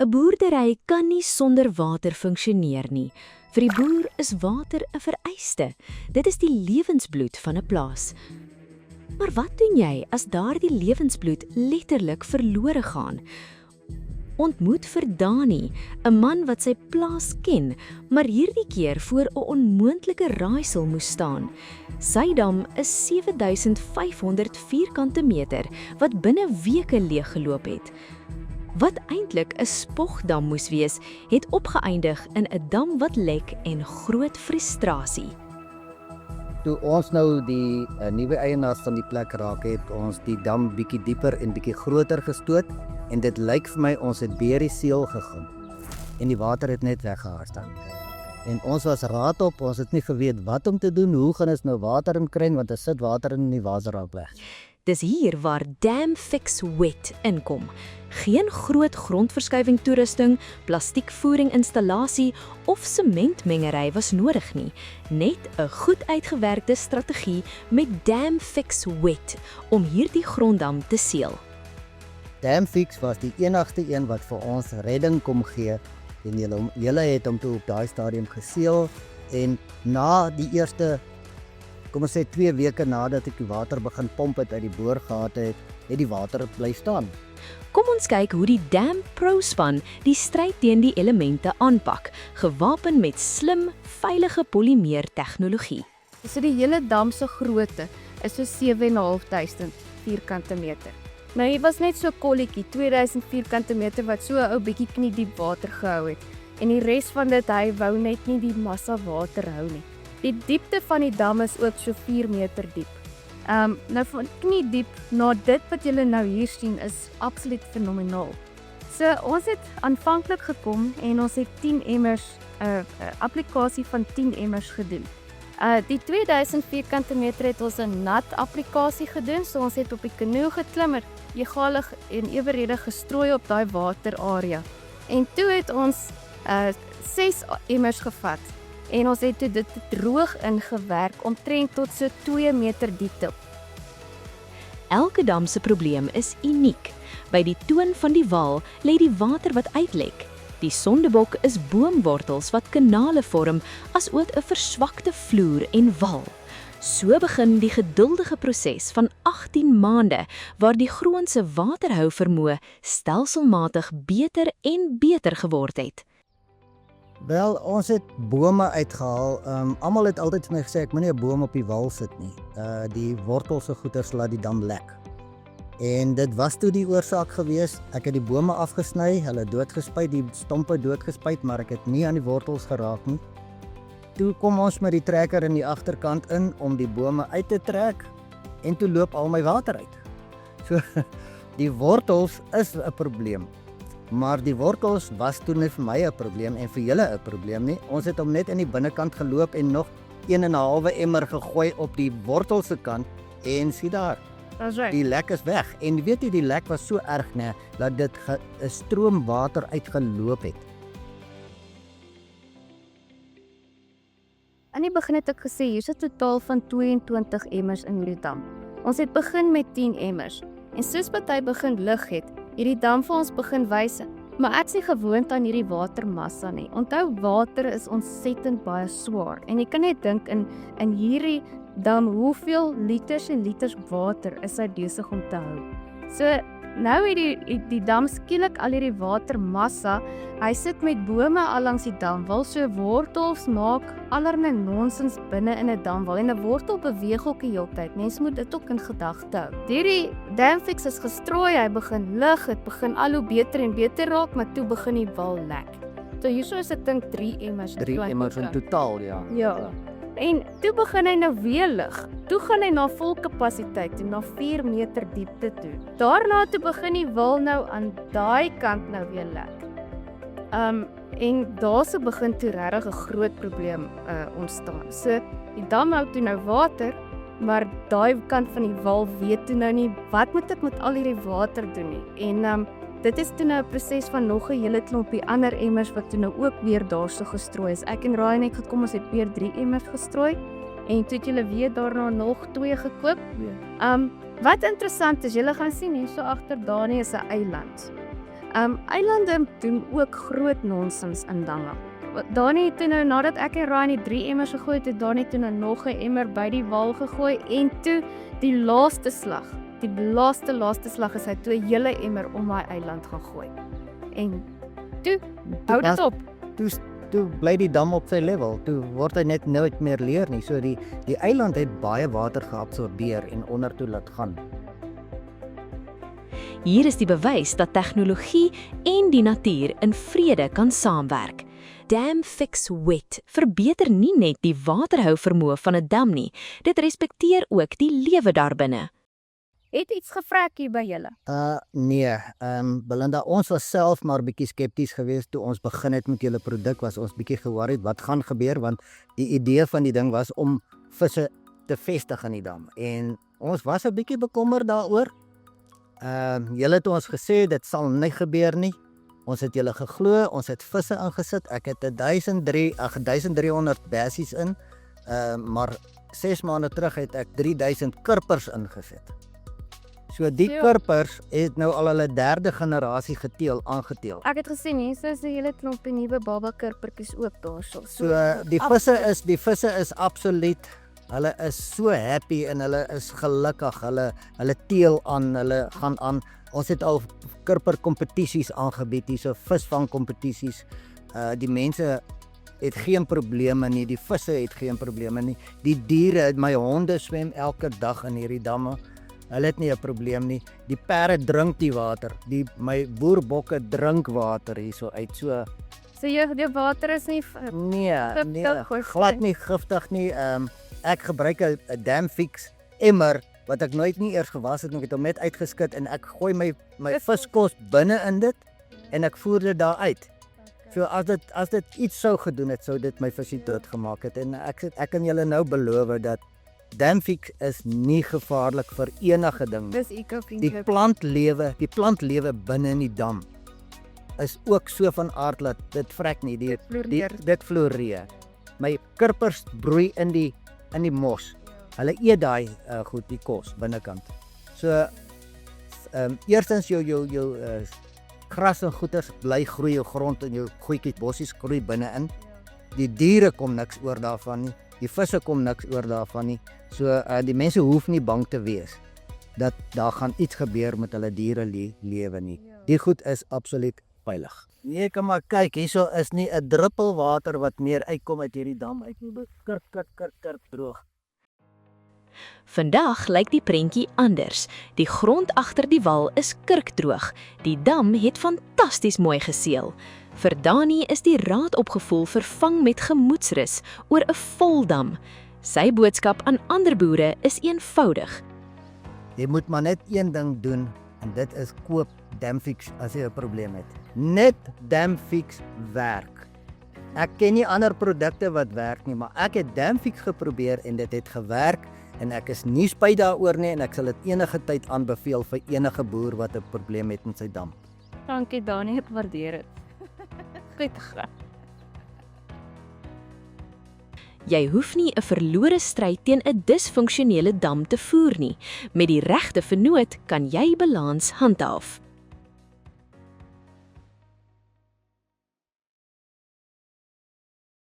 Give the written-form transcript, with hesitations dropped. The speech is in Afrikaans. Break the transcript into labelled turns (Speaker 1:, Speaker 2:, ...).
Speaker 1: 'n boerdery kan nie sonder water funksioneer nie. Vir die boer is water 'n vereiste. Dit is die lewensbloed van 'n plaas. Maar wat doen jy as daardie lewensbloed letterlik verlore gaan? Ontmoet vir Dani, 'n man wat sy plaas ken, maar hierdie keer voor 'n onmoontlike raaisel moes staan. Sy dam is 7500 vierkante meter wat binne weke leeggeloop het. Wat eintlik 'n spogdam moes wees, het opgeëindig in 'n dam wat lek en groot frustrasie.
Speaker 2: Toe ons nou die nuwe eienaars van die plek raak het, ons die dam bietjie dieper en bietjie groter gestoot en dit lyk vir my ons het beer die seël gegaan en die water het net weggehaarstel. En ons was raad op, ons het nie geweet wat om te doen, hoe gaan ons nou water in kry want as sit water in die water raak weg.
Speaker 1: Dis hier waar Dam Fix Wet inkom. Geen groot grondverskuiving toerusting, plastiekvoering installasie of sementmengery was nodig nie. Net 'n goed uitgewerkte strategie met Dam Fix Wet om hierdie gronddam te seël.
Speaker 2: Dam Fix was die enigste een wat vir ons redding kom gee en julle het hom toe op daai stadium geseël en na die eerste kom ons sê 2 weke nadat ek die water begin pomp het uit die boorgate het die water bly staan.
Speaker 1: Kom ons kyk hoe die Dam Pro span die stryd teen die elemente aanpak, gewapen met slim, veilige polymeer tegnologie.
Speaker 3: So die hele dam se grootte is so 7.500 vierkante meter. Nou hier was net so 'n kolletjie, 2000 vierkante meter wat so 'n ou bietjie kniediep water gehou het. En die res van dit, hy wou net nie die massa water hou nie. Die diepte van die dam is ook so 4 meter diep. Nou van kniediep na dit wat julle nou hier sien is absoluut fenomenaal. So ons het aanvanklik gekom en ons het 10 emmers, 'n applikasie van 10 emmers gedoen. Die 2000 vierkante meter het ons 'n nat applikasie gedoen, so ons het op die kanoe geklim, egalig en eweredig gestrooi op daai waterarea. En toe het ons 6 emmers gevat en ons het dit droog ingewerk omtrent tot so 2 meter diepte.
Speaker 1: Elke dam se probleem is uniek. By die toon van die wal lê die water wat uitlek. Die sondebok is boomwortels wat kanale vorm, asook 'n verswakte vloer en wal. So begin die geduldige proses van 18 maande waar die grond se waterhou vermoë stelselmatig beter en beter geword het.
Speaker 2: Wel, ons het bome uitgehaal. Almal het altyd vir my gesê ek moenie 'n boom op die wal sit nie. Die wortels se goeters laat die dam lek. En dit was toe die oorsaak gewees. Ek het die bome afgesny, hulle doodgespuit, die stompe doodgespuit, maar ek het nie aan die wortels geraak nie. Toe kom ons met die trekker in die agterkant in om die bome uit te trek en toe loop al my water uit. So die wortels is 'n probleem. Maar die wortels was toe net vir my 'n probleem en vir julle 'n probleem nie. Ons het hom net in die binnekant geloop en nog 1,5 emmer gegooi op die wortels se kant en sien daar. Die lek is weg. En weet jy, die lek was so erg nê dat dit 'n stroom water uitgeloop het.
Speaker 3: Aan die begin het ek gesê hier's 'n totaal van 22 emmers in hierdie dam. Ons het begin met 10 emmers en soos wat hy begin lig het, hierdie dam vir ons begin wys, maar ek is nie gewoond aan hierdie watermassa nie. Onthou, water is ontsettend baie swaar en jy kan net dink in hierdie dam hoeveel liters en liters water is hy besig om te hou. So nou het die dam skielik al hierdie watermassa. Hy sit met bome al langs die damwal, so wortels maak allerlei nonsens binne in 'n damwal en 'n wortel beweeg ook die hele tyd. Mense moet dit ook in gedagte hou. Hierdie Dam Fix is gestrooi, hy begin lig, dit begin al hoe beter en beter raak, maar toe begin die wal lek. So hierso is ek dink 3 emmers.
Speaker 2: 3 emmers in totaal, ja.
Speaker 3: Ja. En toe begin hy nou weer lig. Toe gaan hy na vol kapasiteit en na 4 meter diepte toe. Daarna toe begin die wal nou aan daai kant nou weer lek. En daarso begin toe regtig 'n groot probleem ontstaan. So die dam hou toe nou water, maar daai kant van die wal weet toe nou nie wat moet ek met al hierdie water doen nie. En dit is toe nou 'n proses van nog 'n hele klompie ander emmers wat toe nou ook weer daarso gestrooi is. Ek en Ryan het gekom, ons het weer 3 emmers gestrooi en toe het julle weer daarna nog 2 gekoop. Wat interessant is, julle gaan sien hierso agter Dani is 'n eiland. Eilande doen ook groot nonsens in damme. Dani het toe nou, nadat ek en Ryan die 3 emmers gegooi het, Dani toe nou nog 'n emmer by die wal gegooi en toe die laaste slag. Die laaste slag is hy toe 'n hele emmer om my eiland gaan gooi. En toe hou dit op.
Speaker 2: Toe bly die dam op sy level, toe word hy net nooit meer leer nie. So die eiland het baie water geabsorbeer en ondertoe laat gaan.
Speaker 1: Hier is die bewys dat tegnologie en die natuur in vrede kan saamwerk. Dam Fix Wet verbeter nie net die waterhou vermoë van 'n dam nie, dit respekteer ook die lewe daarbinne.
Speaker 3: Het iets gevrek hier by julle?
Speaker 2: Nee, Belinda, ons was self maar bietjie skepties geweest toe ons begin het met julle produk, was ons bietjie ge-worried wat gaan gebeur, want die idee van die ding was om visse te vestig in die dam. En ons was 'n bietjie bekommerd daaroor. Julle het ons gesê dit sal nie gebeur nie. Ons het julle geglo, ons het visse ingesit. Ek het 1300 bassies in, maar 6 maande terug het ek 3000 kurpers ingesit. So die kurpers het nou al hulle 3de generasie aangeteel.
Speaker 3: Ek het gesien mense is 'n hele klompie nuwe baba kurpertjies ook daarso.
Speaker 2: So die visse is absoluut, hulle is so happy en hulle is gelukkig. Hulle teel aan, hulle gaan aan. Ons het al kurper kompetisies aangebied, hierso visvang kompetisies. Die mense het geen probleme nie, die visse het geen probleme nie. Die diere, my honde swem elke dag in hierdie damme. Hulle het nie 'n probleem nie. Die perde drink die water. My boerbokke drink water hierso uit. So
Speaker 3: jou water is nie
Speaker 2: nee, glad nie giftig nie. Ek gebruik 'n Dam Fix emmer wat ek nooit nie eers gewas het nie. Ek het hom net uitgeskit en ek gooi my viskos binne in dit en ek voer dit daar uit. So as dit iets sou gedoen het, sou dit my visie doodgemaak het. En ek kan julle nou beloof dat Dam Fix is nie gevaarlik vir enige ding.
Speaker 3: Dis
Speaker 2: Die plantlewe binne in die dam is ook so van aard dat dit vrek nie, dit floreer. My kurpers broei in die mos. Hulle eet daai goed, die kos binnekant. So eerstens jou gras en goeters bly groei, jou grond en jou goetjies bossies groei binne-in. Die diere kom niks oor daarvan nie. Die visse kom niks oor daarvan nie. So die mense hoef nie bang te wees dat daar gaan iets gebeur met hulle diere lewe nie. Die goed is absoluut veilig. Nee, kan maar kyk, hierso is nie 'n druppel water wat meer uitkom uit hierdie dam uit nie. Kirk droog.
Speaker 1: Vandag lyk die prentjie anders. Die grond agter die wal is kurkdroog. Die dam het fantasties mooi geseël. Vir Dani is die raad opgevoel vervang met gemoedsrus oor 'n vol dam. Sy boodskap aan ander boere is eenvoudig.
Speaker 2: Jy moet maar net een ding doen en dit is koop Dam Fix as jy 'n probleem het. Net Dam Fix werk. Ek ken nie ander produkte wat werk nie, maar ek het Dam Fix geprobeer en dit het gewerk en ek is nie spyt daaroor nie en ek sal dit enige tyd aanbeveel vir enige boer wat 'n probleem het met sy dam.
Speaker 3: Dankie Dani, ek waardeer dit. Goed gegaan.
Speaker 1: Jy hoef nie 'n verlore stryd teen 'n disfunksionele dam te voer nie. Met die regte vernoot kan jy balans handhaaf.